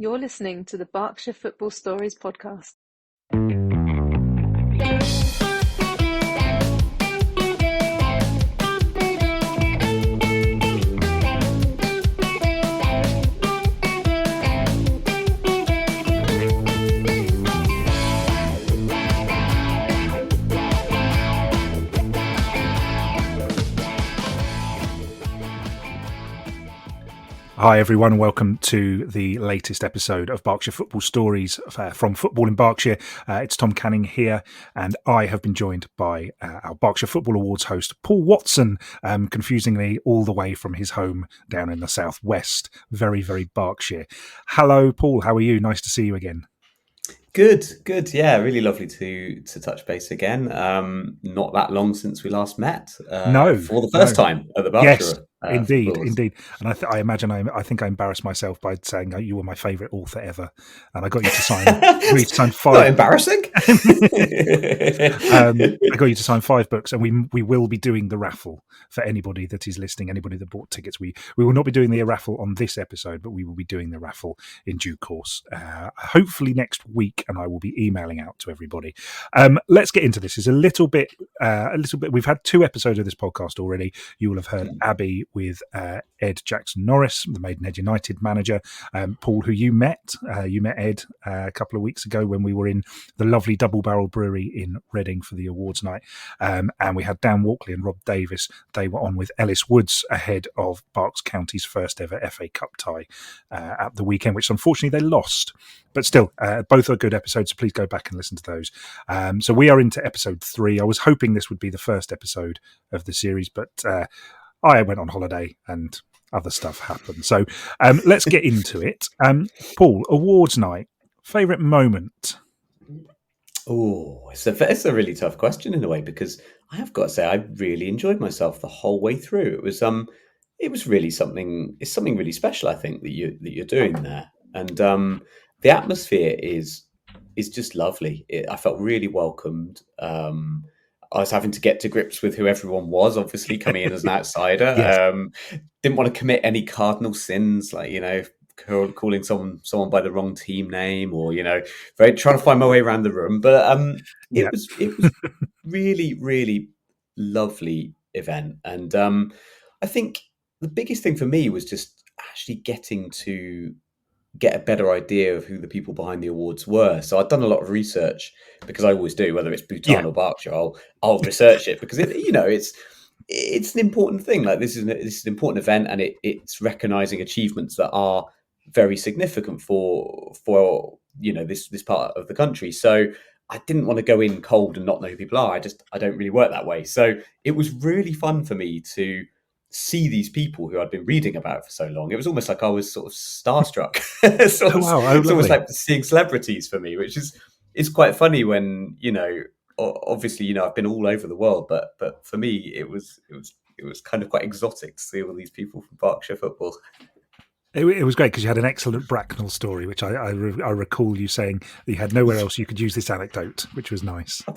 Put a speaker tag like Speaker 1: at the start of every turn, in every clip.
Speaker 1: You're listening to the Berkshire Football Stories podcast.
Speaker 2: Hi everyone, welcome to the latest episode of Berkshire Football Stories from Football in Berkshire. It's Tom Canning here, and I have been joined by our Berkshire Football Awards host, Paul Watson, confusingly all the way from his home down in the southwest. Very, very Berkshire. Hello, Paul. How are you? Nice to see you again.
Speaker 3: Good. Yeah, really lovely to touch base again. Not that long since we last met. For the first time at the Berkshire.
Speaker 2: Yes. Indeed. And I imagine I think I embarrassed myself by saying you were my favourite author ever, and I got you to sign 5.
Speaker 3: Not embarrassing.
Speaker 2: I got you to sign 5 books, and we will be doing the raffle for anybody that is listening, anybody that bought tickets. We will not be doing the raffle on this episode, but we will be doing the raffle in due course, hopefully next week, and I will be emailing out to everybody. Let's get into this. It's a little bit. We've had 2 episodes of this podcast already. You will have heard Abby with Ed Jackson Norris, the Maidenhead United manager. Paul, who you met Ed a couple of weeks ago when we were in the lovely Double Barrel Brewery in Reading for the awards night. And we had Dan Walkley and Rob Davis. They were on with Ellis Woods ahead of Berks County's first ever FA Cup tie at the weekend, which unfortunately they lost. But still, both are good episodes, so please go back and listen to those. So we are into episode 3. I was hoping this would be the first episode of the series, but I went on holiday and other stuff happened. So let's get into it. Paul, awards night, favourite moment?
Speaker 3: Oh, it's a really tough question in a way, because I have got to say I really enjoyed myself the whole way through. It was really something. It's something really special, I think, that you're doing there, and the atmosphere is just lovely. I felt really welcomed. I was having to get to grips with who everyone was, obviously coming in as an outsider.
Speaker 2: Yes.
Speaker 3: Didn't want to commit any cardinal sins, like, calling someone by the wrong team name, or, trying to find my way around the room. But it was really, really lovely event. And I think the biggest thing for me was just actually getting to get a better idea of who the people behind the awards were. So I'd done a lot of research, because I always do, whether it's Bhutan or Berkshire, I'll research it, because it's an important thing. Like, this is an important event, and it's recognizing achievements that are very significant for this part of the country. So I didn't want to go in cold and not know who people are. I don't really work that way. So it was really fun for me to see these people who I'd been reading about for so long. It was almost like I was sort of starstruck. It's almost like seeing celebrities for me, which is quite funny when, obviously, I've been all over the world, but for me, it was kind of quite exotic to see all these people from Berkshire football.
Speaker 2: It was great because you had an excellent Bracknell story, which I recall you saying that you had nowhere else you could use this anecdote, which was nice.
Speaker 3: I've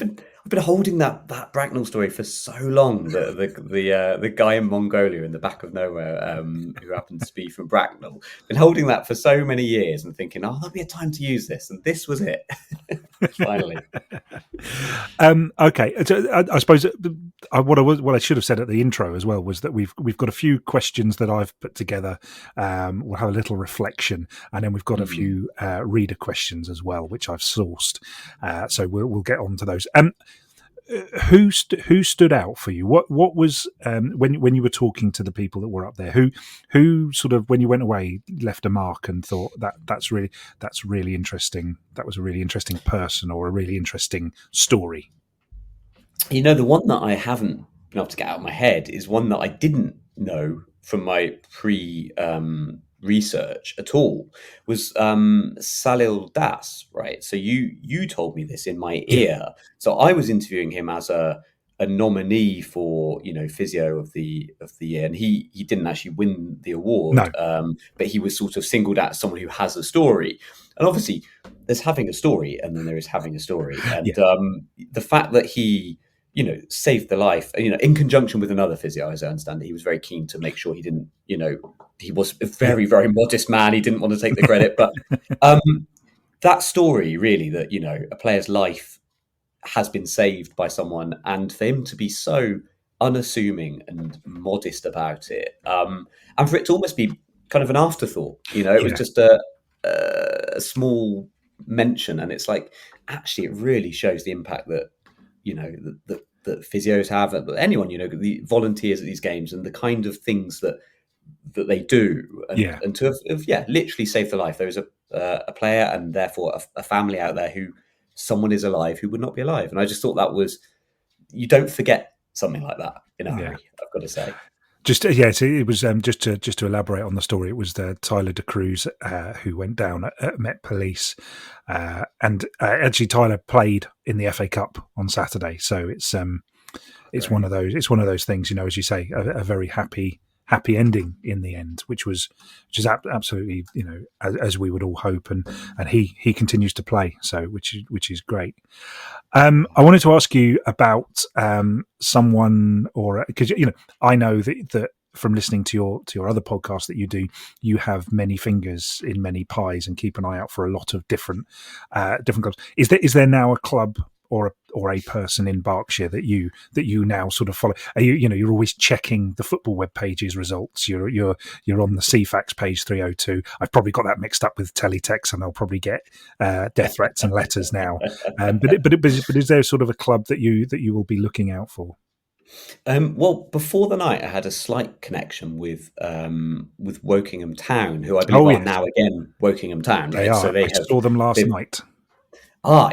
Speaker 3: been holding that Bracknell story for so long. The guy in Mongolia in the back of nowhere, who happens to be from Bracknell, been holding that for so many years and thinking, there'll be a time to use this, and this was it. Finally.
Speaker 2: Okay, so I suppose what I should have said at the intro as well was that we've got a few questions that I've put together. We'll have a little reflection, and then we've got a few reader questions as well, which I've sourced. So we'll get on to those. Who stood out for you? What was when you were talking to the people that were up there? Who sort of, when you went away, left a mark and thought that's really interesting. That was a really interesting person or a really interesting story.
Speaker 3: The one that I haven't been able to get out of my head is one that I didn't know from my research at all, was Salil Das, right? So you told me this in my ear. So I was interviewing him as a nominee for physio of the year, and he didn't actually win the award.
Speaker 2: No.
Speaker 3: But he was sort of singled out as someone who has a story. And obviously there's having a story, and then there is having a story. And the fact that he saved the life, in conjunction with another physio, as I understand it. He was very keen to make sure he didn't, he was a very, very modest man. He didn't want to take the credit. But that story, really, that, a player's life has been saved by someone, and for him to be so unassuming and modest about it, and for it to almost be kind of an afterthought, it was just a small mention. And it's like, actually, it really shows the impact that, that physios have, but anyone, the volunteers at these games and the kind of things that they do, and to have literally saved the life. There was a player, and therefore a family out there who someone is alive who would not be alive. And I just thought that was, you don't forget something like that in a hurry, I've got to say.
Speaker 2: It was just to elaborate on the story. It was Tyler De Cruz who went down at Met Police, and actually Tyler played in the FA Cup on Saturday. So it's one of those things, as you say, a very happy ending in the end, which is absolutely, as we would all hope, and he continues to play, so which is great. I wanted to ask you about someone, or because I know that from listening to your other podcast that you do, you have many fingers in many pies and keep an eye out for a lot of different clubs. Is there now a club or a person in Berkshire that you now sort of follow? Are you're always checking the football web pages results. You're on the CFAX page 302. I've probably got that mixed up with teletext, and I'll probably get death threats and letters now. But is there sort of a club that you will be looking out for?
Speaker 3: Well, before the night, I had a slight connection with Wokingham Town, who I believe are now again Wokingham Town. Right?
Speaker 2: They are. So I saw them last night.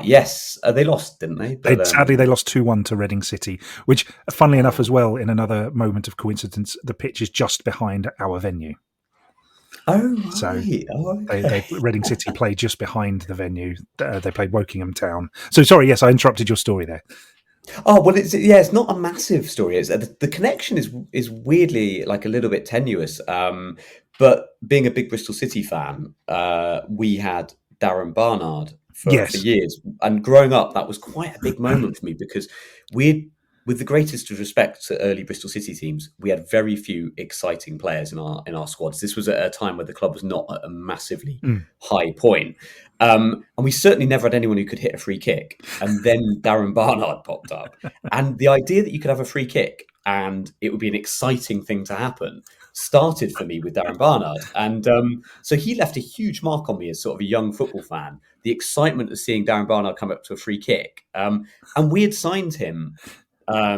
Speaker 3: Yes. They lost, didn't they?
Speaker 2: Sadly, they lost 2-1 to Reading City, which, funnily enough as well, in another moment of coincidence, the pitch is just behind our venue.
Speaker 3: Oh, right.
Speaker 2: So Reading City played just behind the venue. They played Wokingham Town. So, sorry, yes, I interrupted your story there.
Speaker 3: Oh, well, it's not a massive story. It's, the connection is weirdly like a little bit tenuous. But being a big Bristol City fan, we had Darren Barnard for years. And growing up, that was quite a big moment for me, because with the greatest of respect to early Bristol City teams, we had very few exciting players in our squads. This was at a time where the club was not at a massively high point. And we certainly never had anyone who could hit a free kick. And then Darren Barnard popped up. And the idea that you could have a free kick and it would be an exciting thing to happen started for me with Darren Barnard. And so he left a huge mark on me as sort of a young football fan. The excitement of seeing Darren Barnard come up to a free kick. And we had signed him I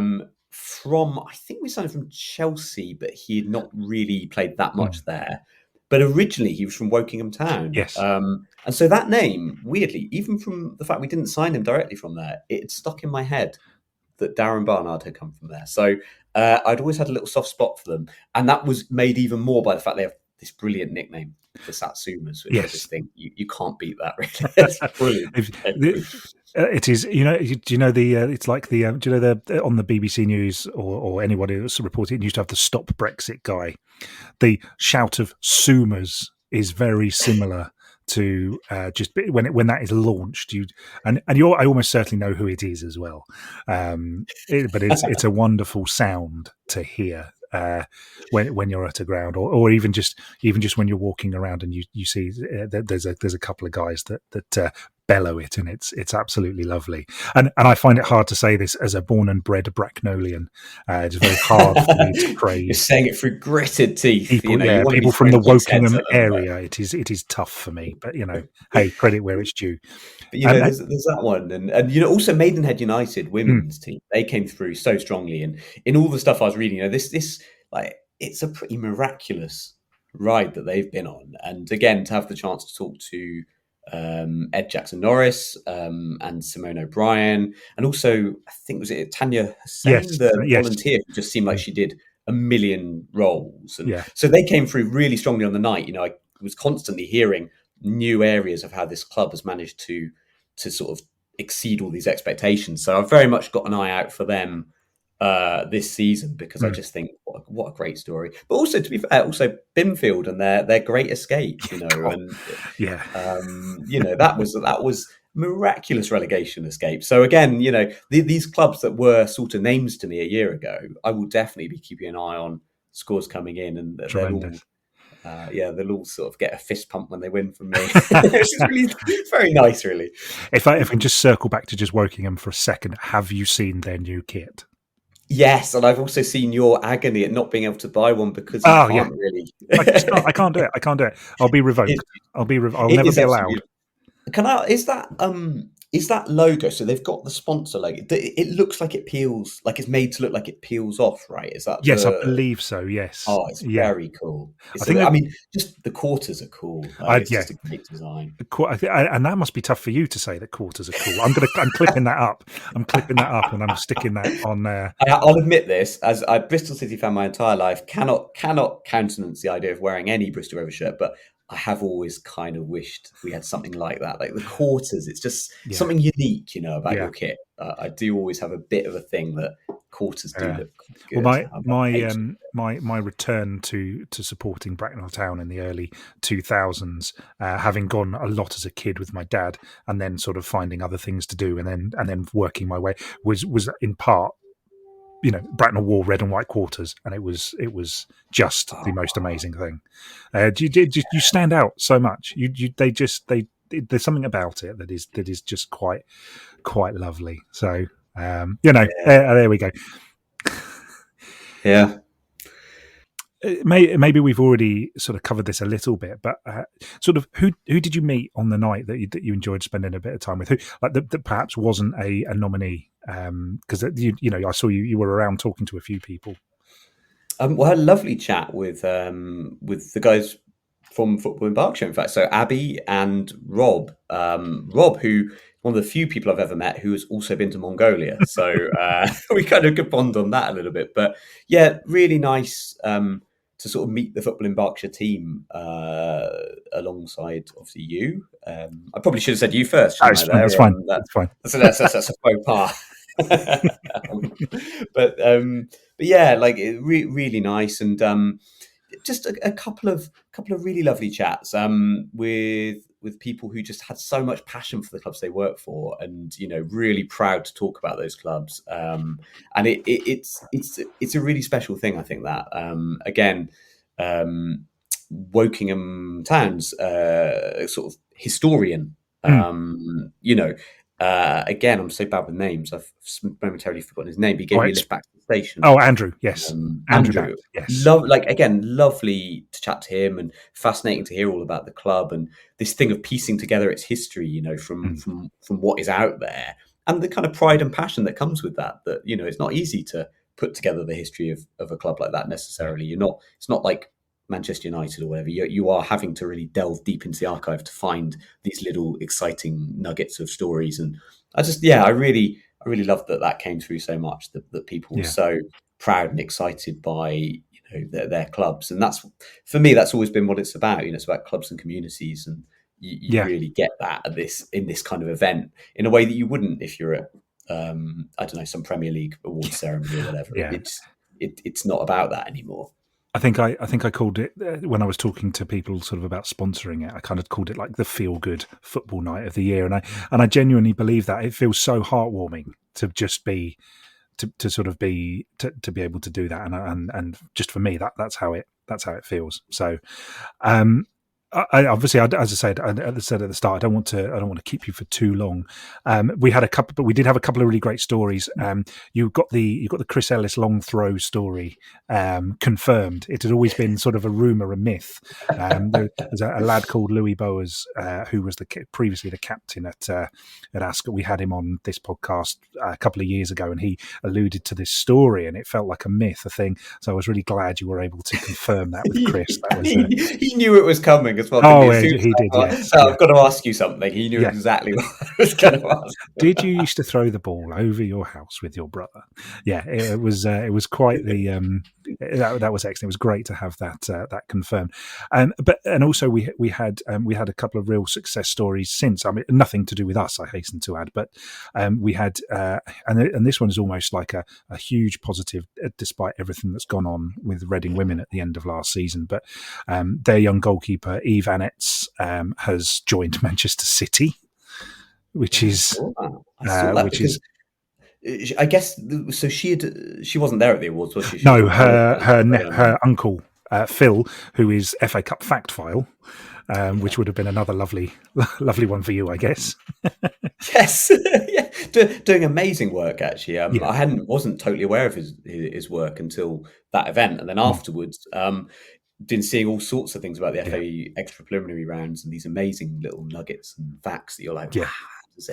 Speaker 3: think we signed him from Chelsea, but he had not really played that much there. But originally he was from Wokingham Town.
Speaker 2: Yes.
Speaker 3: And so that name, weirdly, even from the fact we didn't sign him directly from there, it had stuck in my head that Darren Barnard had come from there. So I'd always had a little soft spot for them. And that was made even more by the fact they have this brilliant nickname, the Satsumas, which I just think you can't beat that, really. It's brilliant.
Speaker 2: It is, do you know the, it's like the, do you know the, on the BBC News or anybody that's reported, it used to have the Stop Brexit guy. The shout of Sumas is very similar to just when that is launched, I almost certainly know who it is as well. But it's a wonderful sound to hear when you're at a ground, or even just when you're walking around and you see there's a couple of guys that bellow it, and it's absolutely lovely. And I find it hard to say this as a born and bred Bracknolian. It's very hard for me to praise.
Speaker 3: You're saying it through gritted teeth.
Speaker 2: People from the Wokingham area. It is tough for me, but hey, credit where it's due.
Speaker 3: But there's that one, and also Maidenhead United women's team. They came through so strongly, and in all the stuff I was reading, this like it's a pretty miraculous ride that they've been on. And again, to have the chance to talk to Ed Jackson-Norris and Simone O'Brien, and also I think was it Tanya Hussain, the volunteer, who just seemed like she did a million roles. And so they came through really strongly on the night. I was constantly hearing new areas of how this club has managed to sort of exceed all these expectations. So I've very much got an eye out for them this season, because I just think what a great story. But also, to be fair, also Binfield and their great escape, and that was miraculous relegation escape. So again, these clubs that were sort of names to me a year ago, I will definitely be keeping an eye on scores coming in, and they'll all sort of get a fist pump when they win from me. It's really very nice, really.
Speaker 2: If I can just circle back to just Wokingham for a second, have you seen their new kit?
Speaker 3: Yes, and I've also seen your agony at not being able to buy one because you can't really.
Speaker 2: I can't do it. I'll be revoked. I'll never be allowed.
Speaker 3: Is that logo? So they've got the sponsor logo. It looks like it peels, like it's made to look like it peels off, right? Is that?
Speaker 2: Yes, I believe so. Yes.
Speaker 3: Oh, it's very cool. Just the quarters are cool. It's just a great design.
Speaker 2: And that must be tough for you to say that quarters are cool. I'm clipping that up. I'm clipping that up, and I'm sticking that on there.
Speaker 3: I'll admit this: as a Bristol City fan my entire life, cannot countenance the idea of wearing any Bristol Rovers shirt, but I have always kind of wished we had something like that, like the quarters. It's just something unique, about your kit. I do always have a bit of a thing that quarters do look good.
Speaker 2: Well, my return to supporting Bracknell Town in the early 2000s, having gone a lot as a kid with my dad, and then sort of finding other things to do, and then working my way was in part. Bracknell wore red and white quarters, and it was just the most amazing thing. You stand out so much. There's something about it that is just quite lovely. So there we go.
Speaker 3: Yeah.
Speaker 2: Maybe we've already sort of covered this a little bit, but sort of who did you meet on the night that you enjoyed spending a bit of time with? Who that perhaps wasn't a nominee? Because I saw you were around talking to a few people.
Speaker 3: I had a lovely chat with the guys from Football in Berkshire, in fact. So Abby and Rob. Rob, who one of the few people I've ever met who has also been to Mongolia. So we kind of could bond on that a little bit. But yeah, really nice to sort of meet the Football in Berkshire team alongside, obviously, you. I probably should have said you first.
Speaker 2: That's fine. That's fine.
Speaker 3: That's a faux pas. but yeah, like really nice, and just a couple of really lovely chats with people who just had so much passion for the clubs they work for, and really proud to talk about those clubs. And it's a really special thing, I think, that again, Wokingham Town's sort of historian. Again, I'm so bad with names. I've momentarily forgotten his name. But he gave me a lift back to the station.
Speaker 2: Oh, Andrew, yes.
Speaker 3: Andrew.
Speaker 2: Yes.
Speaker 3: Lovely to chat to him, and fascinating to hear all about the club and this thing of piecing together its history, from what is out there, and the kind of pride and passion that comes with that. That it's not easy to put together the history of a club like that necessarily. It's not like Manchester United or whatever. You are having to really delve deep into the archive to find these little exciting nuggets of stories. And I really loved that came through so much, that people were so proud and excited by their clubs. And that's, for me, that's always been what it's about. It's about clubs and communities, and you really get that in this kind of event in a way that you wouldn't if you're at I don't know, some Premier League awards ceremony or whatever. It's not about that anymore.
Speaker 2: I think I called it, when I was talking to people sort of about sponsoring it, I kind of called it like the feel-good football night of the year, and I genuinely believe that. It feels so heartwarming to just be to be able to do that, and just for me that's how it feels. So I obviously, as I said at the start, I don't want to keep you for too long. We had a couple, but we did have a couple of really great stories. You got the Chris Ellis long throw story confirmed. It had always been sort of a rumor, a myth. There's a lad called Louis Boas who was previously the captain at Ascot. We had him on this podcast a couple of years ago, and he alluded to this story, and it felt like a myth, a thing. So I was really glad you were able to confirm that with Chris. That was,
Speaker 3: he knew it was coming as well.
Speaker 2: Oh, he did. Yes.
Speaker 3: So I've got to ask you something. He knew exactly what I was going to ask.
Speaker 2: Did you used to throw the ball over your house with your brother? Yeah, it was quite the that was excellent. It was great to have that confirmed. And also we had a couple of real success stories since. I mean, nothing to do with us, I hasten to add, but we had and this one is almost like a huge positive, despite everything that's gone on with Reading women at the end of last season. But their young goalkeeper Eve Annetts has joined Manchester City, which is
Speaker 3: I guess so. She wasn't there at the awards, was she?
Speaker 2: No, her uncle Phil, who is FA Cup fact file, which would have been another lovely one for you, I guess.
Speaker 3: Yes, yeah, doing amazing work actually. I wasn't totally aware of his work until that event, and then afterwards, been seeing all sorts of things about the FA extra preliminary rounds and these amazing little nuggets and facts that you're like, wow. Has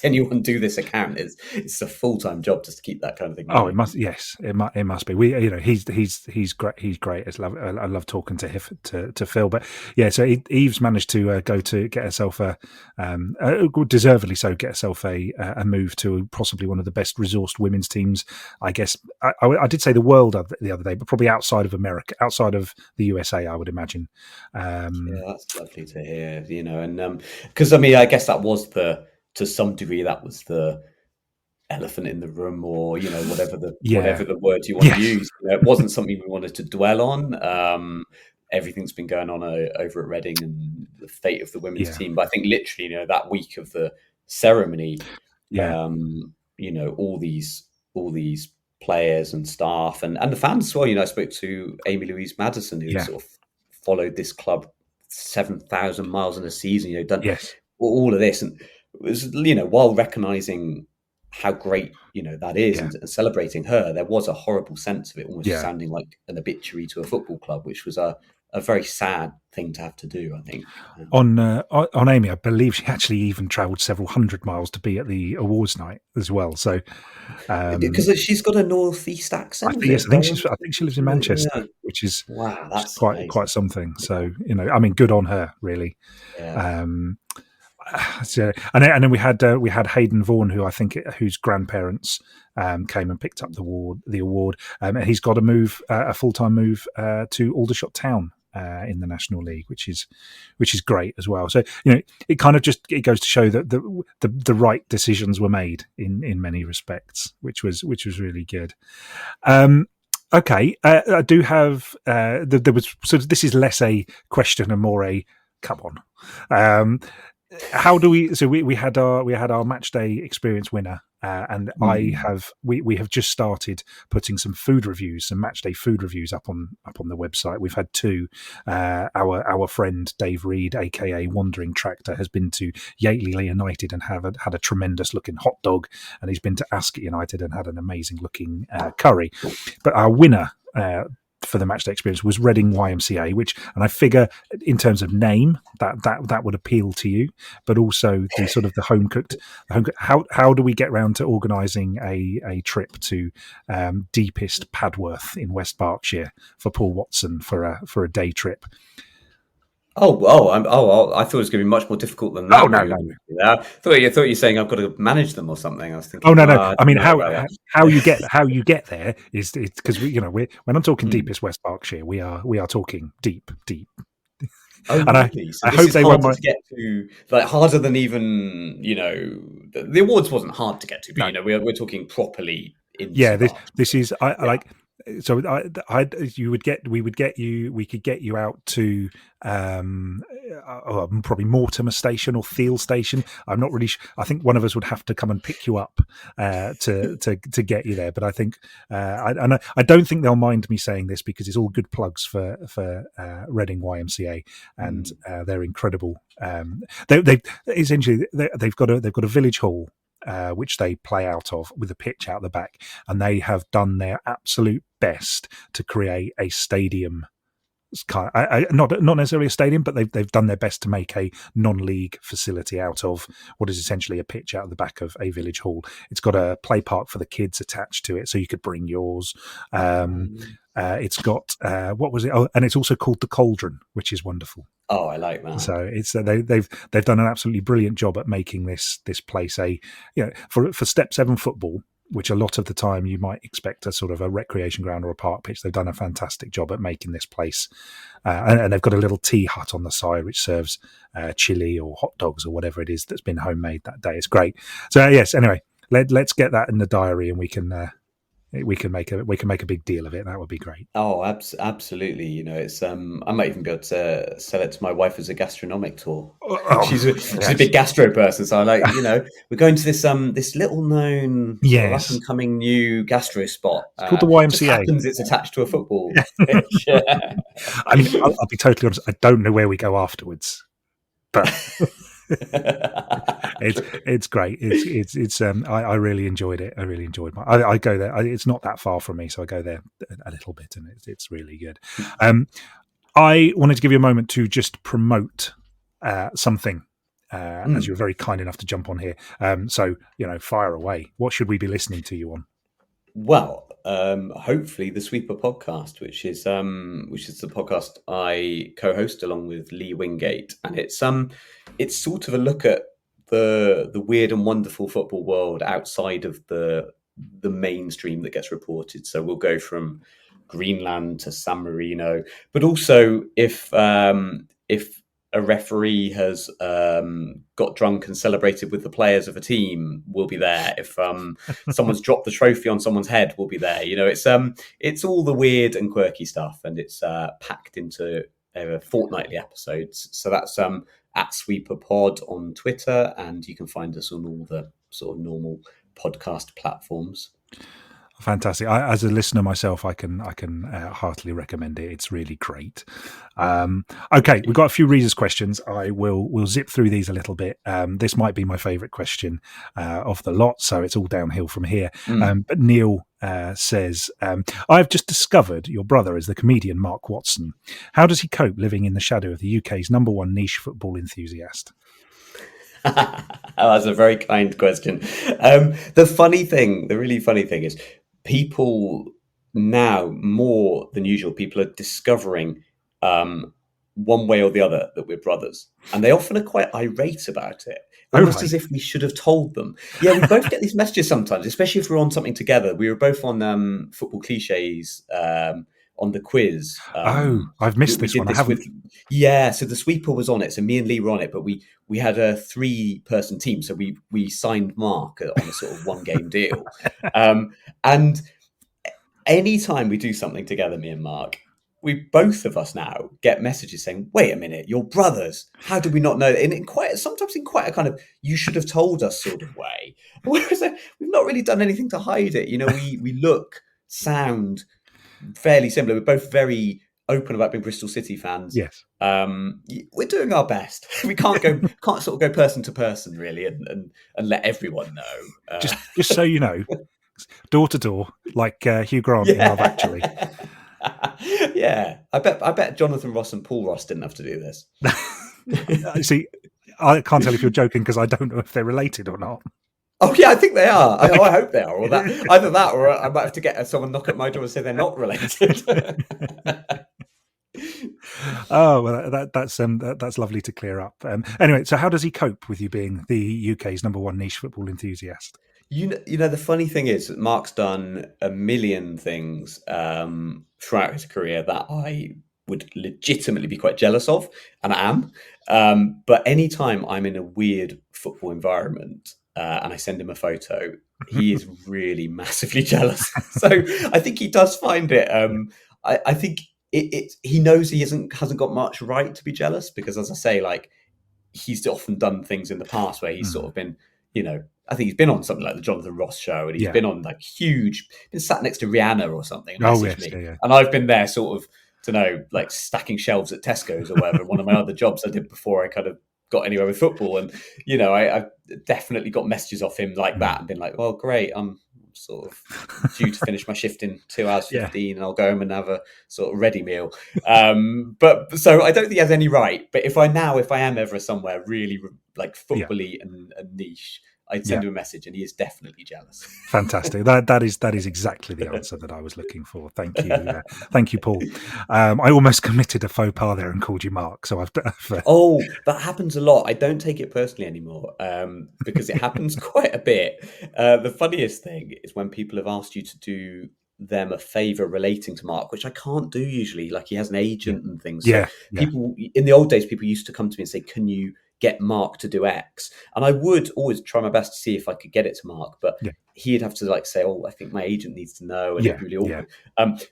Speaker 3: anyone do this account? It's a full-time job just to keep that kind of thing going.
Speaker 2: Oh, it must. Yes, it must be. He's great. He's great. I love talking to Phil. But yeah, so Eve's managed to go to get herself deservedly so, get herself a move to possibly one of the best resourced women's teams. I guess I did say the world the other day, but probably outside of America, outside of the USA, I would imagine.
Speaker 3: Yeah, that's lovely to hear. And because I guess that was to some degree, that was the elephant in the room, or whatever the word you want to use. It wasn't something we wanted to dwell on. Everything's been going on over at Reading and the fate of the women's team, but I think literally, that week of the ceremony, all these players and staff and the fans as well. I spoke to Amy Louise Madison, who sort of followed this club 7,000 miles in a season. Done all of this, and it was, while recognizing how great that is and celebrating her, there was a horrible sense of it almost sounding like an obituary to a football club, which was a very sad thing to have to do, I think.
Speaker 2: On Amy, I believe she actually even travelled several hundred miles to be at the awards night as well. So
Speaker 3: because she's got a northeast accent.
Speaker 2: I think she lives in Manchester, which is that's quite something. So good on her, really. Yeah. So, and then we had Hayden Vaughan, whose grandparents came and picked up the award. He's got a full-time move to Aldershot Town in the National League, which is great as well. So it kind of it goes to show that the right decisions were made in many respects, which was really good. Okay, I do have there was, so this is less a question and more a come on. How do we? So we had our match day experience winner, and we have just started putting some match day food reviews up on the website. We've had two. Our friend Dave Reed, aka Wandering Tractor, has been to Yateley United and had a tremendous looking hot dog, and he's been to Ascot United and had an amazing looking curry. But our winner for the matchday experience was Reading YMCA, and I figure in terms of name that would appeal to you, but also the sort of the home cooked. How do we get round to organising a trip to deepest Padworth in West Berkshire for Paul Watson for a day trip?
Speaker 3: I thought it was going to be much more difficult than that.
Speaker 2: Oh no.
Speaker 3: I thought you were saying I've got to manage them or something. I was thinking.
Speaker 2: Oh no. I mean, how you get there is because when I'm talking deepest West Berkshire, we are talking deep.
Speaker 3: Oh, and
Speaker 2: really? I hope they won't mind.
Speaker 3: To get to, like, harder than even the awards wasn't hard to get to, but we're talking properly.
Speaker 2: This is like. So we could get you out to probably Mortimer Station or Thiel Station. I'm not really sure. I think one of us would have to come and pick you up to get you there. But I think I don't think they'll mind me saying this because it's all good plugs for Reading YMCA, and they're incredible. They've got a village hall, which they play out of with a pitch out the back, and they have done their absolute best to create a stadium. Not necessarily a stadium, but they've done their best to make a non-league facility out of what is essentially a pitch out the back of a village hall. It's got a play park for the kids attached to it, so you could bring yours. It's got what was it? Oh, and it's also called the Cauldron, which is wonderful.
Speaker 3: Oh, I like that.
Speaker 2: So it's they've done an absolutely brilliant job at making this place for Step 7 football. which a lot of the time you might expect a sort of a recreation ground or a park pitch. They've done a fantastic job at making this place. And they've got a little tea hut on the side which serves chili or hot dogs or whatever it is that's been homemade that day. It's great. So yes, anyway, let's get that in the diary, and we can make a big deal of it. That would be great.
Speaker 3: Oh, absolutely. You know, it's I might even be able to sell it to my wife as a gastronomic tour. She's a big gastro person, so I like, you know, we're going to this little known up and coming new gastro spot.
Speaker 2: It's called the YMCA.
Speaker 3: Just happens it's attached to a football pitch.
Speaker 2: I mean, I'll be totally honest. I don't know where we go afterwards, but it's great. I really enjoyed it. I go there. It's not that far from me, so I go there a little bit, and it's really good. I wanted to give you a moment to just promote something, as you're very kind enough to jump on here. So, you know, fire away. What should we be listening to you on?
Speaker 3: Well, hopefully the Sweeper podcast, which is the podcast I co-host along with Lee Wingate, and it's sort of a look at the weird and wonderful football world outside of the mainstream that gets reported. So we'll go from Greenland to San Marino, but also if a referee has got drunk and celebrated with the players of a team, we'll be there. If someone's dropped the trophy on someone's head, we'll be there. You know, it's all the weird and quirky stuff, and it's packed into fortnightly episodes. So that's at Sweeper Pod on Twitter, and you can find us on all the sort of normal podcast platforms.
Speaker 2: Fantastic. As a listener myself, I can heartily recommend it. It's really great. Okay, we've got a few readers' questions. We'll zip through these a little bit. This might be my favourite question of the lot, so it's all downhill from here. But Neil says, I've just discovered your brother is the comedian Mark Watson. How does he cope living in the shadow of the UK's number one niche football enthusiast?
Speaker 3: Oh, that's a very kind question. The really funny thing is, people now, more than usual, people are discovering one way or the other that we're brothers, and they often are quite irate about it, almost as if we should have told them. Yeah, we both get these messages sometimes, especially if we're on something together. We were both on football cliches on the quiz.
Speaker 2: I've missed this one. I haven't.
Speaker 3: So the Sweeper was on it. So me and Lee were on it, but we had a 3-person team. So we signed Mark on a sort of 1-game deal. And anytime we do something together, me and Mark, we both of us now get messages saying, "Wait a minute, you're brothers. How did we not know?" And sometimes in quite a kind of "you should have told us" sort of way. Whereas we've not really done anything to hide it. You know, we look, sound fairly similar. We're both very open about being Bristol City fans.
Speaker 2: Yes.
Speaker 3: We're doing our best. We can't sort of go person to person really and let everyone know.
Speaker 2: Just so you know, door to door, like Hugh Grant in Love Actually.
Speaker 3: Yeah, I bet Jonathan Ross and Paul Ross didn't have to do this.
Speaker 2: See, I can't tell if you're joking because I don't know if they're related or not.
Speaker 3: Oh yeah, I think they are. I hope they are. Or either that, or I might have to get someone knock at my door and say they're not related.
Speaker 2: Oh well, that's lovely to clear up. Anyway, so how does he cope with you being the UK's number one niche football enthusiast?
Speaker 3: You know, the funny thing is that Mark's done a million things throughout his career that I would legitimately be quite jealous of, and I am. But anytime I'm in a weird football environment and I send him a photo, he is really massively jealous. So I think he does find it. I think he knows he hasn't got much right to be jealous because, as I say, like he's often done things in the past where he's sort of been, you know, I think he's been on something like the Jonathan Ross show, and he's been on like been sat next to Rihanna or something. And I've been there sort of, to know, like stacking shelves at Tesco's or whatever. One of my other jobs I did before I kind of got anywhere with football. And, you know, I definitely got messages off him like that and been like, well, great, I'm sort of due to finish my shift in 2 hours 15 and I'll go home and have a sort of ready meal. But so I don't think he has any right. But if I am ever somewhere really like football-y and niche, I'd send him a message, and he is definitely jealous.
Speaker 2: Fantastic. That is exactly the answer that I was looking for. Thank you, thank you, Paul. I almost committed a faux pas there and called you Mark. So I've
Speaker 3: Oh, that happens a lot. I don't take it personally anymore because it happens quite a bit. The funniest thing is when people have asked you to do them a favor relating to Mark, which I can't do usually. Like, he has an agent and things. So people in the old days, people used to come to me and say, "Can you get Mark to do X?" And I would always try my best to see if I could get it to Mark, but he'd have to like say, "Oh, I think my agent needs to know," and it'd be really awkward.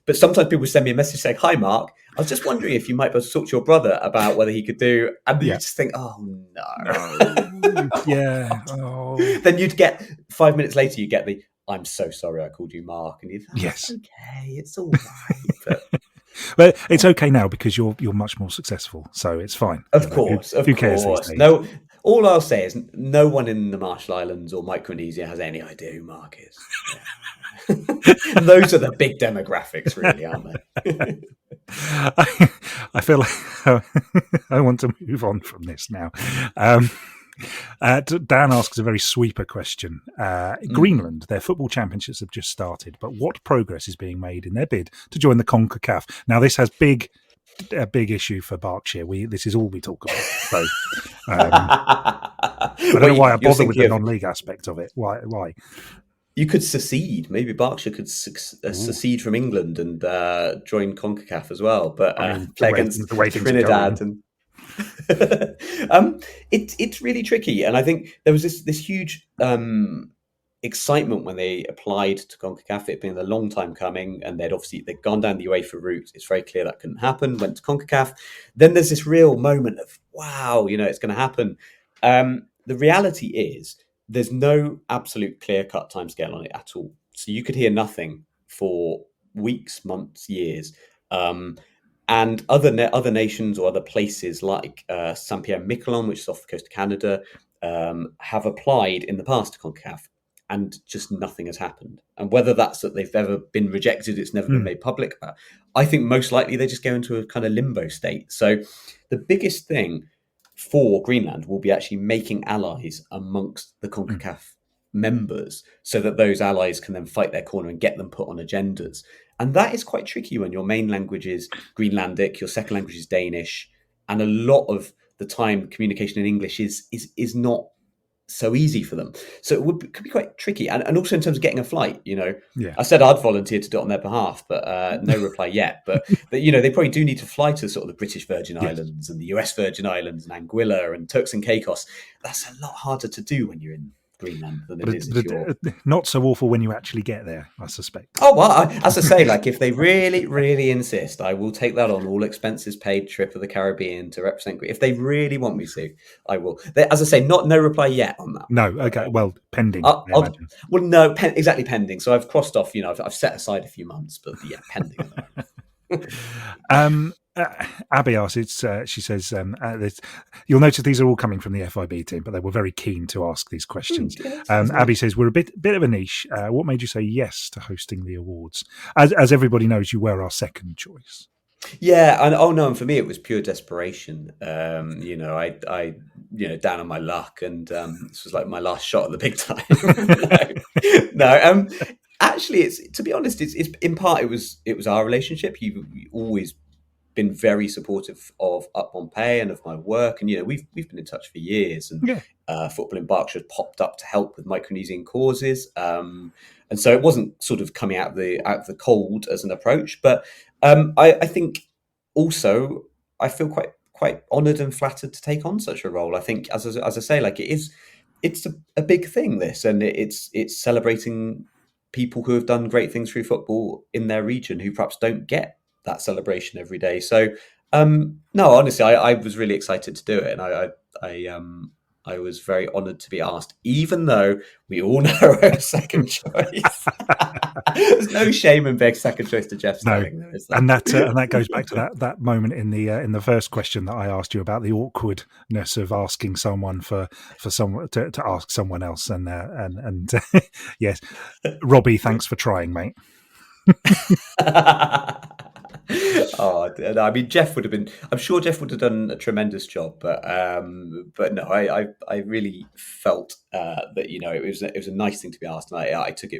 Speaker 3: But sometimes people would send me a message saying, "Hi, Mark, I was just wondering if you might be able to talk to your brother about whether he could do," and you just think, "Oh no." Then you'd get 5 minutes later, you get the, "I'm so sorry I called you Mark," and you think, "Yes, okay, it's all right."
Speaker 2: But it's okay now because you're much more successful, so it's fine.
Speaker 3: Of course.
Speaker 2: Who cares these days?
Speaker 3: No, all I'll say is no one in the Marshall Islands or Micronesia has any idea who Mark is. Those are the big demographics, really, aren't they?
Speaker 2: I feel like I want to move on from this now. Dan asks a very sweeper question. Greenland, their football championships have just started, but what progress is being made in their bid to join the CONCACAF? Now, this has a big issue for Berkshire. This is all we talk about. So, I don't know why I bother with the non-league aspect of it. Why?
Speaker 3: You could secede. Maybe Berkshire could secede from England and join CONCACAF as well, but play against Trinidad and. It's really tricky, and I think there was this huge excitement when they applied to CONCACAF. It being a long time coming, and they'd gone down the UEFA route. It's very clear that couldn't happen. Went to CONCACAF. Then there's this real moment of wow, it's going to happen. The reality is there's no absolute clear-cut timescale on it at all. So you could hear nothing for weeks, months, years. And other nations or other places like Saint-Pierre-Miquelon, which is off the coast of Canada, have applied in the past to CONCACAF, and just nothing has happened. And whether that's that they've ever been rejected, it's never been made public. I think most likely they just go into a kind of limbo state. So the biggest thing for Greenland will be actually making allies amongst the CONCACAF members so that those allies can then fight their corner and get them put on agendas. And that is quite tricky when your main language is Greenlandic, your second language is Danish, and a lot of the time communication in English is not so easy for them. So it could be quite tricky. And also in terms of getting a flight, I said I'd volunteer to do it on their behalf, but no reply yet. But they probably do need to fly to sort of the British Virgin Islands and the US Virgin Islands and Anguilla and Turks and Caicos. That's a lot harder to do when you're in Greenland than it is if you're...
Speaker 2: Not so awful when you actually get there, I suspect.
Speaker 3: Oh, well, as I say, like if they really, really insist, I will take that on, all expenses paid trip of the Caribbean to represent. If they really want me to, I will. As I say, no reply yet on that.
Speaker 2: No, okay, well, pending.
Speaker 3: Exactly pending. So I've crossed off, I've set aside a few months, but yeah, pending.
Speaker 2: Abby asks, she says, you'll notice these are all coming from the FIB team, but they were very keen to ask these questions. Abby says, we're a bit of a niche. What made you say yes to hosting the awards? As everybody knows, you were our second choice.
Speaker 3: Yeah, and for me it was pure desperation. I down on my luck, and this was like my last shot at the big time. Actually, it's to be honest, it's in part it was our relationship. You always been very supportive of Up Pompeii and of my work, and we've been in touch for years, and Football in Berkshire has popped up to help with Micronesian causes, and so it wasn't sort of coming out of the cold as an approach, but I think also I feel quite honoured and flattered to take on such a role. I think as I say, like it's a big thing, this, and it's celebrating people who have done great things through football in their region who perhaps don't get that celebration every day. So no, honestly, I was really excited to do it, and I was very honoured to be asked, even though we all know our second choice. There's no shame in being second choice to Jeff Sterling, though, is there?
Speaker 2: And that goes back to that moment in the first question that I asked you about the awkwardness of asking someone for someone to ask someone else, and yes, Robbie, thanks for trying, mate.
Speaker 3: Oh, no, I mean, Jeff would have been. I'm sure Jeff would have done a tremendous job, but no, I really felt that it was a nice thing to be asked, and I took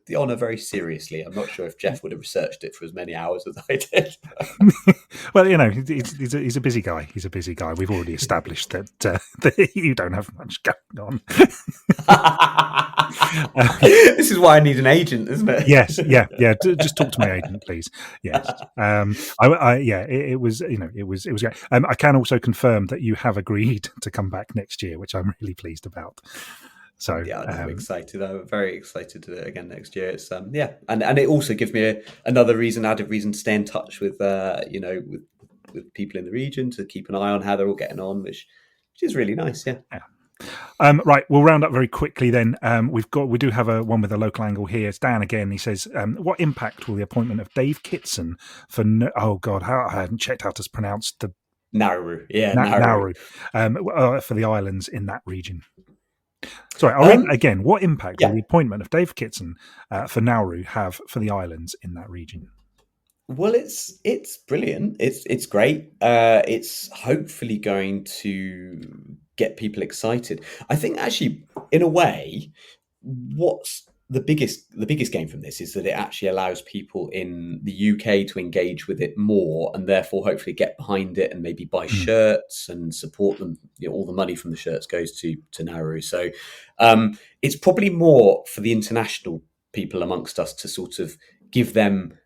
Speaker 3: the honour very seriously. I'm not sure if Jeff would have researched it for as many hours as I did.
Speaker 2: Well, he's a busy guy. He's a busy guy. We've already established that you don't have much going on.
Speaker 3: This is why I need an agent, isn't it?
Speaker 2: Yes, yeah. Just talk to my agent, please. Yes, it was great. I can also confirm that you have agreed to come back next year, which I'm really pleased about. So
Speaker 3: yeah, I'm excited. I'm very excited to do it again next year. It's and it also gives me another added reason to stay in touch with with people in the region, to keep an eye on how they're all getting on, which is really nice. Yeah.
Speaker 2: Right, we'll round up very quickly then. We do have one with a local angle here. It's Dan again. He says, what impact will the appointment of Dave Kitson for I hadn't checked how to pronounce the
Speaker 3: Nauru. Yeah,
Speaker 2: Nauru. For the islands in that region. Sorry, I'll read again. What impact will the appointment of Dave Kitson for Nauru have for the islands in that region?
Speaker 3: Well, it's brilliant. It's great. It's hopefully going to get people excited. I think actually, in a way, what's the biggest gain from this is that it actually allows people in the UK to engage with it more, and therefore hopefully get behind it and maybe buy shirts and support them. All the money from the shirts goes to Nauru. So it's probably more for the international people amongst us to sort of give them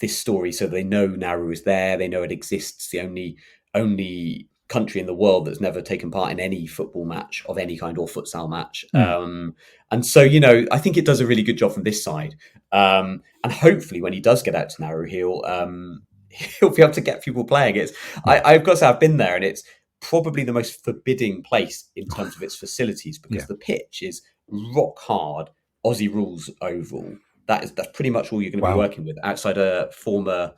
Speaker 3: this story, so they know Nauru is there, they know it exists. The only country in the world that's never taken part in any football match of any kind or futsal match. And so, I think it does a really good job from this side. And hopefully when he does get out to Nauru, he'll be able to get people playing. I've got to say, I've been there, and it's probably the most forbidding place in terms of its facilities, because the pitch is rock hard Aussie rules oval. That's pretty much all you're going to be working with outside a former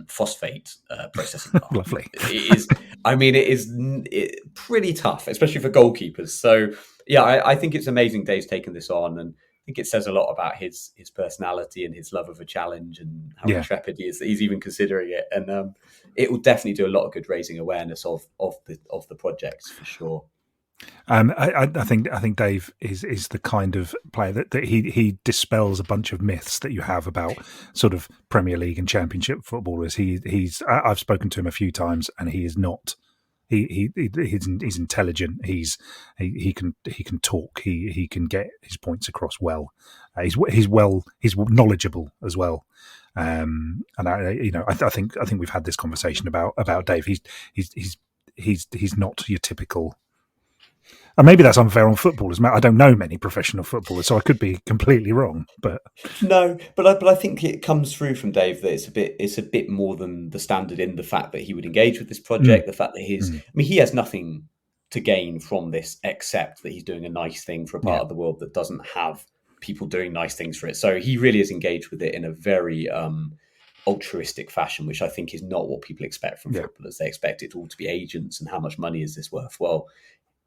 Speaker 3: phosphate processing plant.
Speaker 2: Lovely.
Speaker 3: It is pretty tough, especially for goalkeepers. So yeah, I think it's amazing Dave's taken this on, and I think it says a lot about his personality and his love of a challenge, and how intrepid he is that he's even considering it. And it will definitely do a lot of good raising awareness of the projects for sure.
Speaker 2: I think Dave is the kind of player that he dispels a bunch of myths that you have about sort of Premier League and Championship footballers. I've spoken to him a few times, and he is not. He's intelligent. He can talk. He can get his points across well. He's knowledgeable as well. And I think we've had this conversation about Dave. He's not your typical. And maybe that's unfair on footballers. I don't know many professional footballers, so I could be completely wrong. But
Speaker 3: no, but I think it comes through from Dave that it's a bit more than the standard, in the fact that he would engage with this project, the fact that he has nothing to gain from this except that he's doing a nice thing for a part of the world that doesn't have people doing nice things for it. So he really is engaged with it in a very altruistic fashion, which I think is not what people expect from footballers. They expect it all to be agents and how much money is this worth. Well,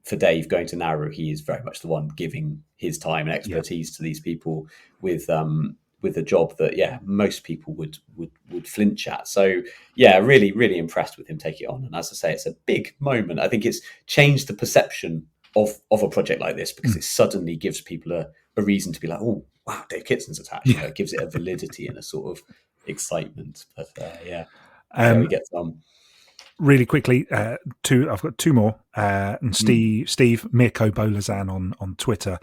Speaker 3: for Dave going to Nauru, he is very much the one giving his time and expertise to these people with a job that most people would flinch at. So really, really impressed with him taking it on. And as I say, it's a big moment. I think it's changed the perception of a project like this, because it suddenly gives people a reason to be like, oh wow, Dave Kitson's attached. It gives it a validity and a sort of excitement. But we get some.
Speaker 2: Really quickly, I've got two more. And Steve Mirko Bolazan on Twitter.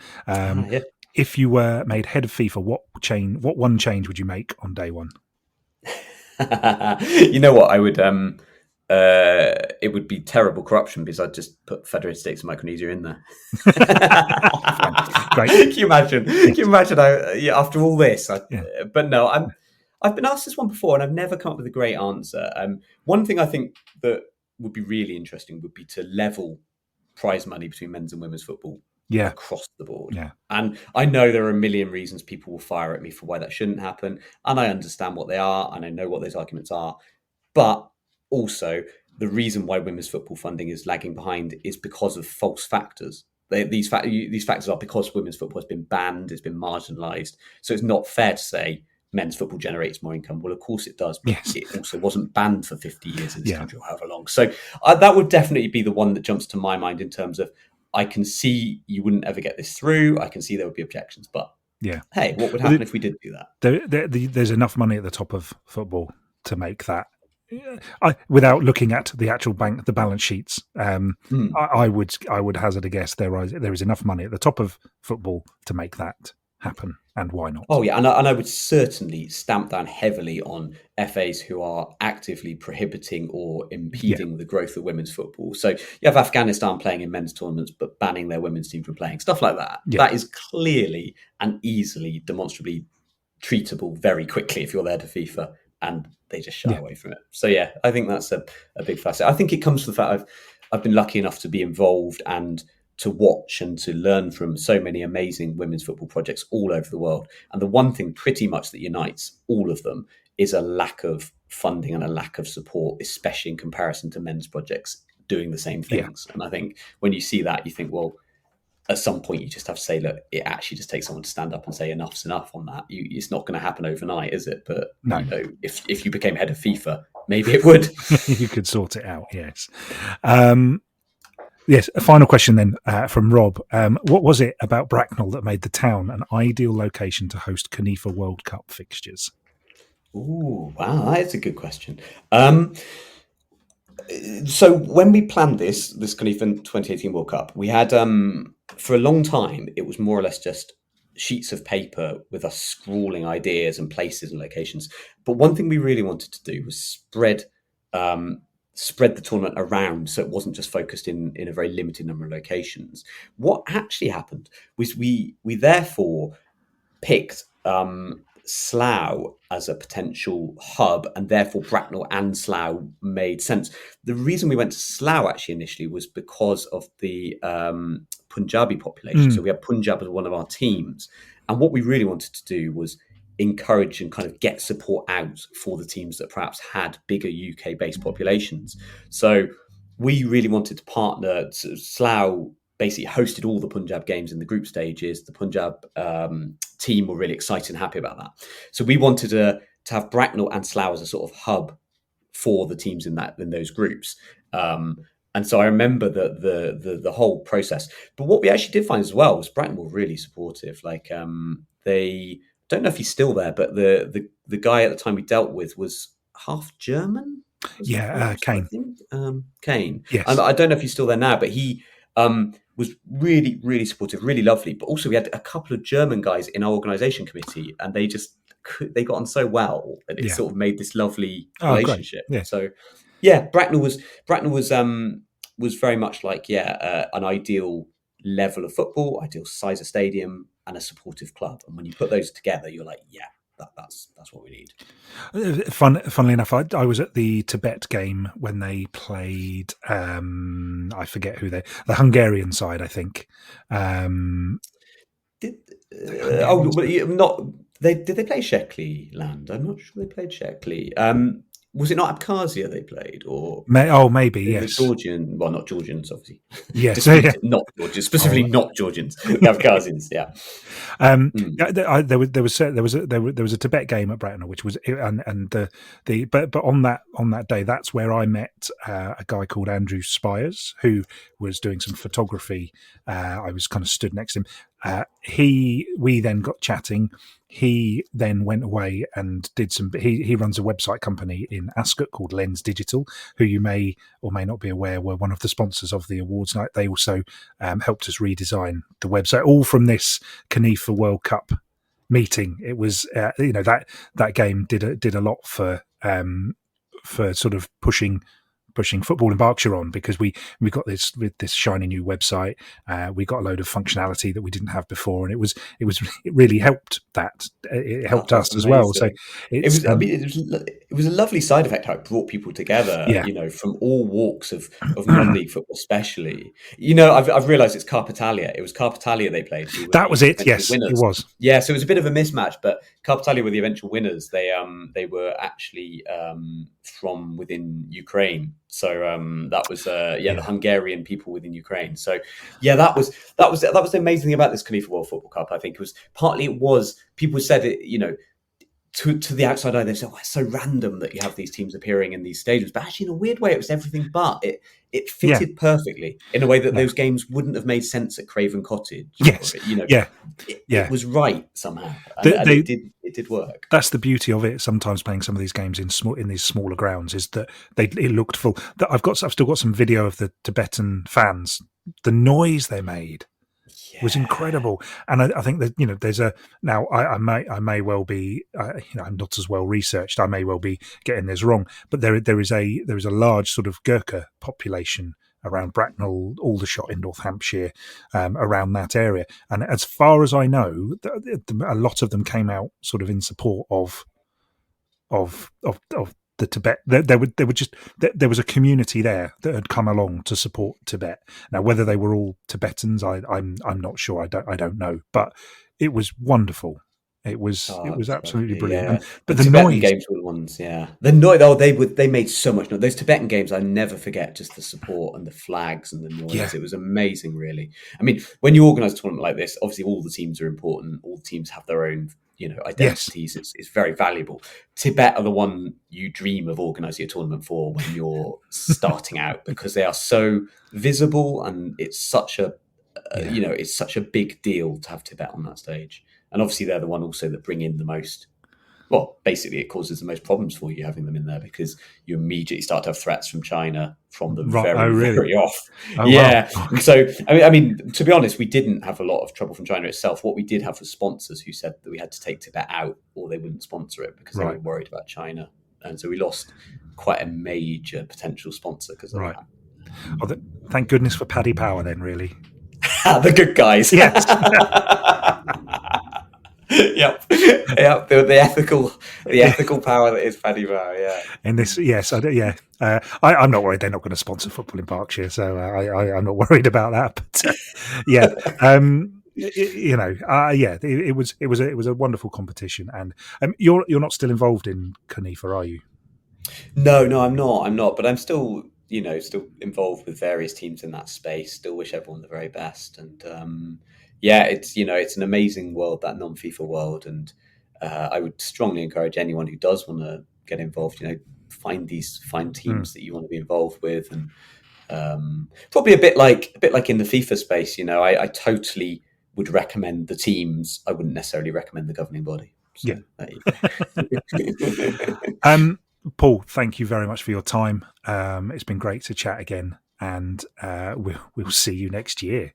Speaker 2: If you were made head of FIFA, what one change would you make on day one?
Speaker 3: You know what? I would. It would be terrible corruption, because I'd just put Federated States of Micronesia in there.
Speaker 2: Great.
Speaker 3: Can you imagine? Can you imagine? After all this, but no, I've been asked this one before, and I've never come up with a great answer. One thing I think that would be really interesting would be to level prize money between men's and women's football across the board. Yeah. And I know there are a million reasons people will fire at me for why that shouldn't happen, and I understand what they are, and I know what those arguments are. But also, the reason why women's football funding is lagging behind is because of false factors. These factors are because women's football has been banned, it's been marginalised. So it's not fair to say men's football generates more income. Well, of course it does, but
Speaker 2: Yes.
Speaker 3: it also wasn't banned for 50 years in this country or however long. So that would definitely be the one that jumps to my mind in terms of, I can see you wouldn't ever get this through. I can see there would be objections, but hey, what would happen if we did do that?
Speaker 2: There's enough money at the top of football to make that. Without looking at the actual the balance sheets, I would hazard a guess there is enough money at the top of football to make that happen, and why not?
Speaker 3: Oh yeah, and I would certainly stamp down heavily on FAs who are actively prohibiting or impeding the growth of women's football. So you have Afghanistan playing in men's tournaments but banning their women's team from playing, stuff like that. That is clearly and easily demonstrably treatable very quickly if you're there to FIFA, and they just shy away from it. So yeah, I think that's a big facet. I think it comes from the fact I've been lucky enough to be involved and to watch and to learn from so many amazing women's football projects all over the world. And the one thing pretty much that unites all of them is a lack of funding and a lack of support, especially in comparison to men's projects doing the same things. And I think when you see that, you think, well, at some point you just have to say, look, it actually just takes someone to stand up and say enough's enough on that. It's not going to happen overnight, is it? But
Speaker 2: no.
Speaker 3: You know, if you became head of FIFA, maybe it would.
Speaker 2: You could sort it out, yes. Yes, a final question then from Rob. What was it about Bracknell that made the town an ideal location to host CONIFA World Cup fixtures?
Speaker 3: Oh, wow, that is a good question. So when we planned this CONIFA 2018 World Cup, we had, for a long time, it was more or less just sheets of paper with us scrawling ideas and places and locations. But one thing we really wanted to do was spread the tournament around, so it wasn't just focused in a very limited number of locations. What actually happened was we therefore picked Slough as a potential hub, and therefore Bracknell and Slough made sense. The reason we went to Slough actually initially was because of the Punjabi population. So we had Punjab as one of our teams, and what we really wanted to do was encourage and kind of get support out for the teams that perhaps had bigger UK-based populations. So we really wanted to partner. Slough basically hosted all the Punjab games in the group stages. The Punjab team were really excited and happy about that. So we wanted to have Bracknell and Slough as a sort of hub for the teams in those groups. And so I remember the whole process. But what we actually did find as well was Bracknell were really supportive. Like they don't know if he's still there, but the guy at the time we dealt with was half German.
Speaker 2: Kane.
Speaker 3: Kane.
Speaker 2: Yes.
Speaker 3: I don't know if he's still there now, but he was really, really supportive, really lovely. But also we had a couple of German guys in our organisation committee, and they got on so well that it sort of made this lovely relationship.
Speaker 2: Yeah.
Speaker 3: So yeah, Bracknell was very much like an ideal level of football, ideal size of stadium, and a supportive club. And when you put those together, you're like, that's what we need.
Speaker 2: Funnily enough, I was at the Tibet game when they played. I forget who the Hungarian side, I think.
Speaker 3: Did they play Shekli-land? I'm not sure they played Shekli. Was it not Abkhazia they played, or
Speaker 2: maybe yes?
Speaker 3: Georgian, well, not Georgians, obviously.
Speaker 2: Yes,
Speaker 3: not Georgians, specifically not Georgians. Abkhazians, yeah.
Speaker 2: There was a Tibet game at Bracknell, which was but on that day, that's where I met a guy called Andrew Spires, who was doing some photography. I was kind of stood next to him. We then got chatting. He then went away and did some. He runs a website company in Ascot called Lens Digital, who you may or may not be aware were one of the sponsors of the awards night. They also helped us redesign the website, all from this CONIFA World Cup meeting. It was that game did a lot for sort of pushing football in Berkshire on, because we got this shiny new website. We got a load of functionality that we didn't have before, and it really helped that. It helped us as well. So it was
Speaker 3: a lovely side effect how it brought people together. From all walks of non-league football, especially. I've realised it's Carpetalia. It was Carpetalia they played.
Speaker 2: That was it. Yes, winners. It was.
Speaker 3: Yeah, so it was a bit of a mismatch, but Carpetalia were the eventual winners. They were actually from within Ukraine. So that was the Hungarian people within Ukraine. So that was the amazing thing about this CONIFA World Football Cup. I think it was partly people said it, to the outside eye, they say, "Oh, it's so random that you have these teams appearing in these stadiums." But actually, in a weird way, it was everything but. It fitted perfectly in a way that those games wouldn't have made sense at Craven Cottage.
Speaker 2: Yes,
Speaker 3: it was right somehow, and it did work.
Speaker 2: That's the beauty of it. Sometimes playing some of these games in these smaller grounds is that it looked full. I've still got some video of the Tibetan fans. The noise they made was incredible, and I think that there's I may well be I'm not as well researched. I may well be getting this wrong, but there is a large sort of Gurkha population around Bracknell, Aldershot in North Hampshire, around that area, and as far as I know, a lot of them came out sort of in support of the Tibet. There was a community there that had come along to support Tibet. Now, whether they were all Tibetans, I'm not sure. I don't know, but it was wonderful. It was absolutely brilliant.
Speaker 3: Yeah.
Speaker 2: But
Speaker 3: the
Speaker 2: the
Speaker 3: Tibetan
Speaker 2: noise
Speaker 3: games were the ones, the noise. Oh, they made so much noise. Those Tibetan games, I never forget. Just the support and the flags and the noise.
Speaker 2: Yeah.
Speaker 3: It was amazing, really. I mean, when you organise a tournament like this, obviously all the teams are important. All the teams have their own identities. Yes. It's very valuable. Tibet are the one you dream of organising a tournament for when you're starting out, because they are so visible, and it's such a it's such a big deal to have Tibet on that stage. And obviously they're the one also that bring in the most. Well, basically, it causes the most problems for you having them in there, because you immediately start to have threats from China from the very off.
Speaker 2: Oh,
Speaker 3: yeah.
Speaker 2: Wow.
Speaker 3: And so, I mean, to be honest, we didn't have a lot of trouble from China itself. What we did have was sponsors who said that we had to take Tibet out or they wouldn't sponsor it because they were worried about China. And so we lost quite a major potential sponsor because of that.
Speaker 2: Oh, thank goodness for Paddy Power then, really.
Speaker 3: The good guys.
Speaker 2: Yes.
Speaker 3: Yep. The ethical power that is Paddy Power. Yeah.
Speaker 2: In this, yes, I'm not worried. They're not going to sponsor football in Berkshire, so I'm not worried about that. But it was a wonderful competition, and you're not still involved in Conifa, are you?
Speaker 3: No, I'm not. But I'm still involved with various teams in that space. Still wish everyone the very best, and it's an amazing world, that non-FIFA world, and I would strongly encourage anyone who does want to get involved. Find teams that you want to be involved with, and probably a bit like in the FIFA space. I totally would recommend the teams. I wouldn't necessarily recommend the governing body. So,
Speaker 2: Paul, thank you very much for your time. It's been great to chat again, and we'll see you next year.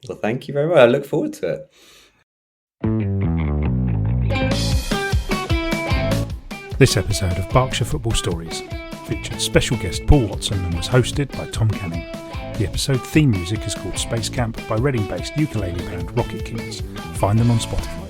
Speaker 3: Well, thank you very much. I look forward to it.
Speaker 2: This episode of Berkshire Football Stories featured special guest Paul Watson and was hosted by Tom Canning. The episode theme music is called Space Camp by Reading-based ukulele band Rocket Kings. Find them on Spotify.